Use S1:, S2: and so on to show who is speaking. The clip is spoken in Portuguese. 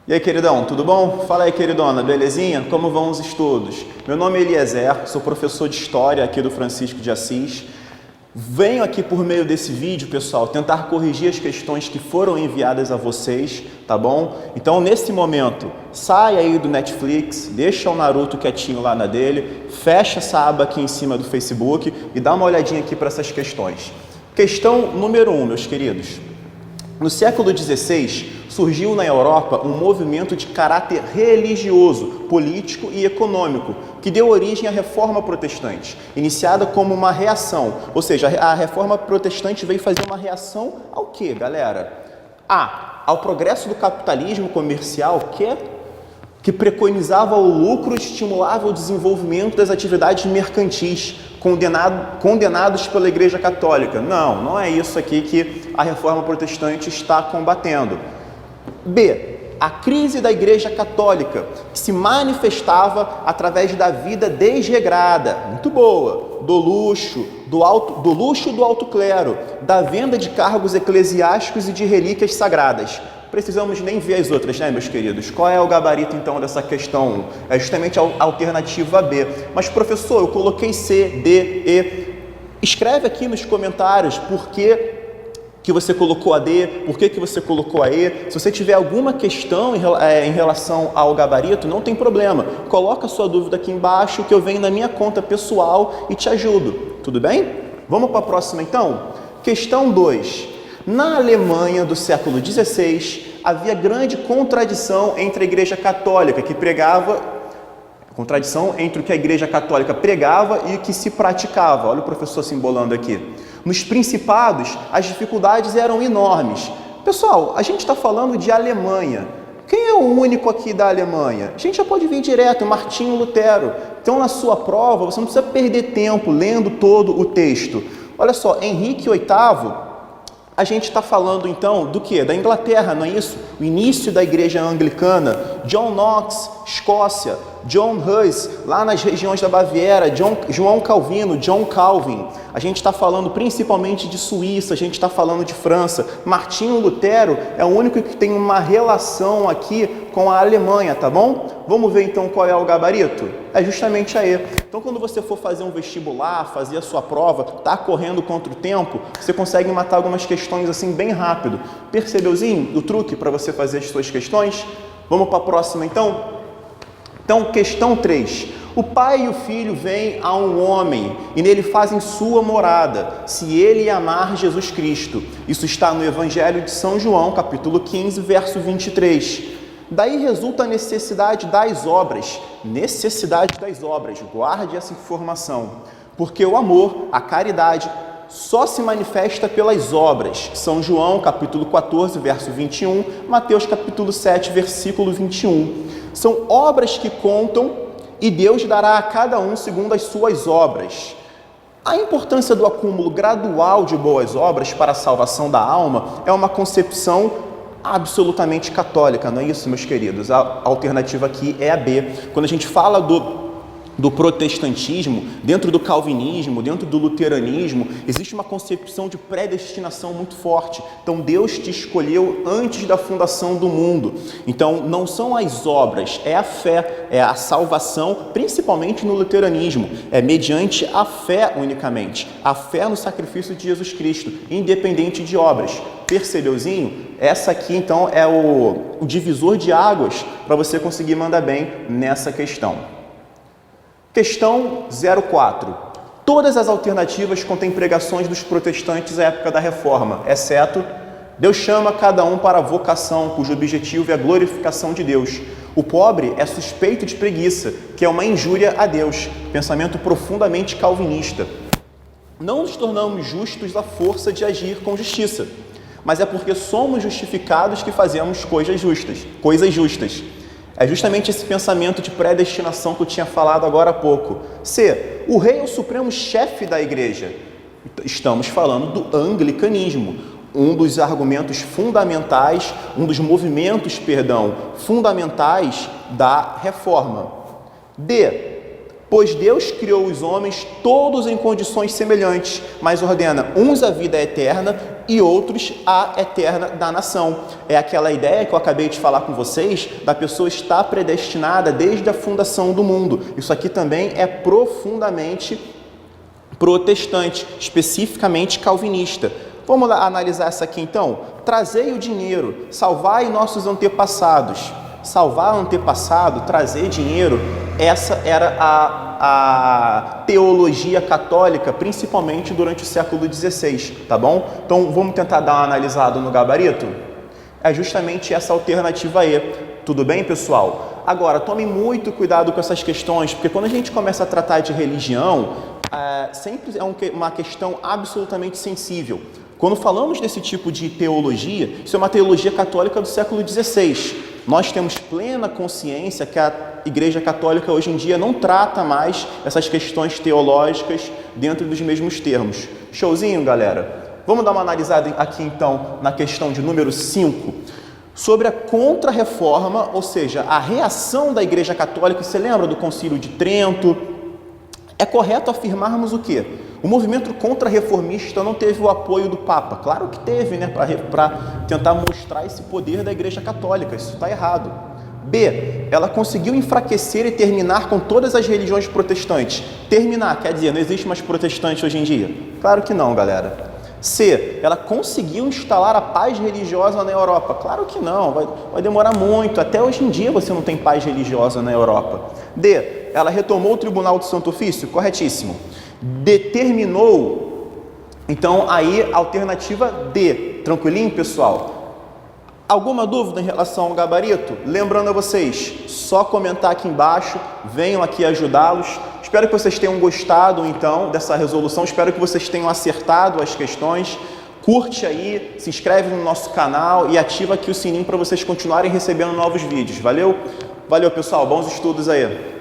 S1: E aí, queridão, tudo bom? Fala aí, queridona, belezinha? Como vão os estudos? Meu nome é Eliezer, sou professor de História aqui do Francisco de Assis. Venho aqui por meio desse vídeo, pessoal, tentar corrigir as questões que foram enviadas a vocês, tá bom? Então, nesse momento, sai aí do Netflix, deixa o Naruto quietinho lá na dele, fecha essa aba aqui em cima do Facebook e dá uma olhadinha aqui para essas questões. Questão número 1, meus queridos. No século XVI, surgiu na Europa um movimento de caráter religioso, político e econômico, que deu origem à Reforma Protestante, iniciada como uma reação. Ou seja, a Reforma Protestante veio fazer uma reação ao quê, galera? Ao progresso do capitalismo comercial, que preconizava o lucro e estimulava o desenvolvimento das atividades mercantis, condenados pela Igreja Católica. Não é isso aqui que a Reforma Protestante está combatendo. B. A crise da Igreja Católica, que se manifestava através da vida desregrada, muito boa, do luxo do alto clero, da venda de cargos eclesiásticos e de relíquias sagradas. Precisamos nem ver as outras, né, meus queridos? Qual é o gabarito, então, dessa questão 1? É justamente a alternativa B. Mas, professor, eu coloquei C, D, E. Escreve aqui nos comentários por que você colocou a D, por que você colocou a E. Se você tiver alguma questão em relação ao gabarito, não tem problema. Coloca a sua dúvida aqui embaixo que eu venho na minha conta pessoal e te ajudo. Tudo bem? Vamos para a próxima, então? Questão 2. Na Alemanha do século XVI, havia grande contradição entre a Igreja Católica, entre o que a Igreja Católica pregava e o que se praticava. Olha o professor se embolando aqui. Nos principados, as dificuldades eram enormes. Pessoal, a gente está falando de Alemanha. Quem é o único aqui da Alemanha? A gente já pode vir direto, Martinho Lutero. Então, na sua prova, você não precisa perder tempo lendo todo o texto. Olha só, Henrique VIII, a gente está falando, então, do quê? Da Inglaterra, não é isso? O início da Igreja Anglicana, John Knox, Escócia, John Hus, lá nas regiões da Baviera, João Calvino, John Calvin. A gente está falando principalmente de Suíça, a gente está falando de França. Martinho Lutero é o único que tem uma relação aqui com a Alemanha, tá bom? Vamos ver então qual é o gabarito? É justamente a E. Então, quando você for fazer um vestibular, fazer a sua prova, tá correndo contra o tempo, você consegue matar algumas questões assim bem rápido. Percebeuzinho o truque para você fazer as suas questões? Vamos para a próxima então? Então, questão 3. O pai e o filho vêm a um homem e nele fazem sua morada, se ele amar Jesus Cristo. Isso está no Evangelho de São João, capítulo 15, verso 23. Daí resulta a necessidade das obras. Necessidade das obras. Guarde essa informação. Porque o amor, a caridade, só se manifesta pelas obras. São João, capítulo 14, verso 21, Mateus, capítulo 7, versículo 21. São obras que contam e Deus dará a cada um segundo as suas obras. A importância do acúmulo gradual de boas obras para a salvação da alma é uma concepção absolutamente católica, não é isso, meus queridos? A alternativa aqui é a B. Quando a gente fala do protestantismo, dentro do calvinismo, dentro do luteranismo, existe uma concepção de predestinação muito forte. Então, Deus te escolheu antes da fundação do mundo. Então, não são as obras, é a fé, é a salvação, principalmente no luteranismo. É mediante a fé unicamente. A fé no sacrifício de Jesus Cristo, independente de obras. Percebeuzinho? Essa aqui, então, é o divisor de águas para você conseguir mandar bem nessa questão. Questão 04. Todas as alternativas contêm pregações dos protestantes à época da Reforma, exceto Deus chama cada um para a vocação, cujo objetivo é a glorificação de Deus. O pobre é suspeito de preguiça, que é uma injúria a Deus, pensamento profundamente calvinista. Não nos tornamos justos à força de agir com justiça, mas é porque somos justificados que fazemos coisas justas. É justamente esse pensamento de predestinação que eu tinha falado agora há pouco. C. O rei é o supremo chefe da igreja. Estamos falando do anglicanismo. Um dos argumentos fundamentais, um dos movimentos, fundamentais da reforma. D. Pois Deus criou os homens todos em condições semelhantes, mas ordena uns a vida eterna e outros a eterna danação. É aquela ideia que eu acabei de falar com vocês, da pessoa estar predestinada desde a fundação do mundo. Isso aqui também é profundamente protestante, especificamente calvinista. Vamos lá analisar essa aqui então? Trazei o dinheiro, salvai nossos antepassados. Salvar antepassado, trazer dinheiro, essa era a teologia católica, principalmente durante o século XVI, tá bom? Então vamos tentar dar uma analisada no gabarito? É justamente essa alternativa E. Tudo bem, pessoal? Agora, tomem muito cuidado com essas questões, porque quando a gente começa a tratar de religião, sempre é uma questão absolutamente sensível. Quando falamos desse tipo de teologia, isso é uma teologia católica do século XVI. Nós temos plena consciência que a Igreja Católica hoje em dia não trata mais essas questões teológicas dentro dos mesmos termos. Showzinho, galera? Vamos dar uma analisada aqui então na questão de número 5, sobre a Contra-Reforma, ou seja, a reação da Igreja Católica. Você lembra do Concílio de Trento? É correto afirmarmos o quê? O movimento contra-reformista não teve o apoio do Papa. Claro que teve, né? Para tentar mostrar esse poder da Igreja Católica. Isso está errado. B, ela conseguiu enfraquecer e terminar com todas as religiões protestantes. Terminar, quer dizer, não existe mais protestante hoje em dia? Claro que não, galera. C, ela conseguiu instalar a paz religiosa na Europa? Claro que não, vai demorar muito. Até hoje em dia você não tem paz religiosa na Europa. D, ela retomou o Tribunal do Santo Ofício? Corretíssimo. Determinou, então aí alternativa D. Tranquilinho, pessoal? Alguma dúvida em relação ao gabarito? Lembrando a vocês, só comentar aqui embaixo, venham aqui ajudá-los. Espero que vocês tenham gostado então dessa resolução, espero que vocês tenham acertado as questões. Curte aí, se inscreve no nosso canal e ativa aqui o sininho para vocês continuarem recebendo novos vídeos. Valeu? Valeu, pessoal, bons estudos aí.